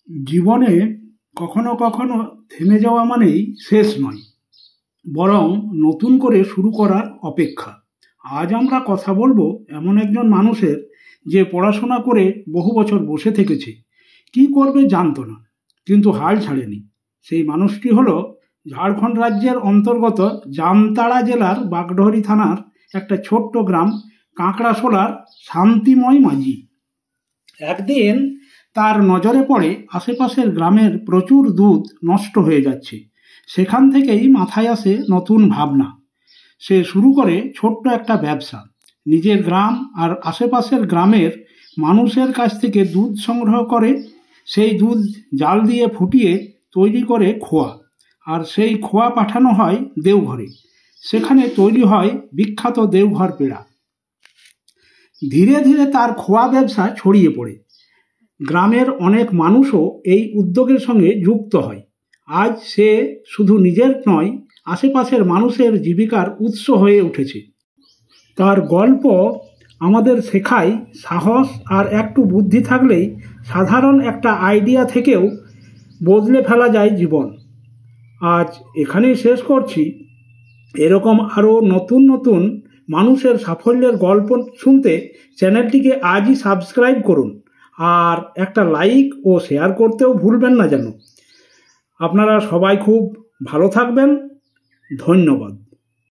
জীবনে কখনো কখনো থেমে যাওয়া মানেই শেষ নয়, বরং নতুন করে শুরু করার অপেক্ষা। আজ আমরা কথা বলবো এমন একজন মানুষের, যে পড়াশোনা করে বহু বছর বসে থেকেছে, কি করবে জানতো না, কিন্তু হাল ছাড়েনি। সেই মানুষটি হলো ঝাড়খণ্ড রাজ্যের অন্তর্গত জামতাড়া জেলার বাগডহরি থানার একটা ছোট্ট গ্রাম কাঁকড়াশোলার শান্তিময় মাঝি। একদিন তার নজরে পড়ে আশেপাশের গ্রামের প্রচুর দুধ নষ্ট হয়ে যাচ্ছে। সেখান থেকেই মাথায় আসে নতুন ভাবনা। সে শুরু করে ছোট্ট একটা ব্যবসা। নিজের গ্রাম আর আশেপাশের গ্রামের মানুষের কাছ থেকে দুধ সংগ্রহ করে, সেই দুধ জাল দিয়ে ফুটিয়ে তৈরি করে খোয়া, আর সেই খোয়া পাঠানো হয় দেওঘরে। সেখানে তৈরি হয় বিখ্যাত দেওঘর পেড়া। ধীরে ধীরে তার খোয়া ব্যবসা ছড়িয়ে পড়ে। গ্রামের অনেক মানুষও এই উদ্যোগের সঙ্গে যুক্ত হয়। আজ সে শুধু নিজের নয়, আশেপাশের মানুষের জীবিকার উৎস হয়ে উঠেছে। তার গল্প আমাদের শেখায়, সাহস আর একটু বুদ্ধি থাকলেই সাধারণ একটা আইডিয়া থেকেও বদলে ফেলা যায় জীবন। আজ এখানেই শেষ করছি। এরকম আরও নতুন নতুন মানুষের সাফল্যের গল্প শুনতে চ্যানেলটিকে আজই সাবস্ক্রাইব করুন, আর একটা লাইক ও শেয়ার করতেও ভুলবেন না যেন। আপনারা সবাই খুব ভালো থাকবেন। ধন্যবাদ।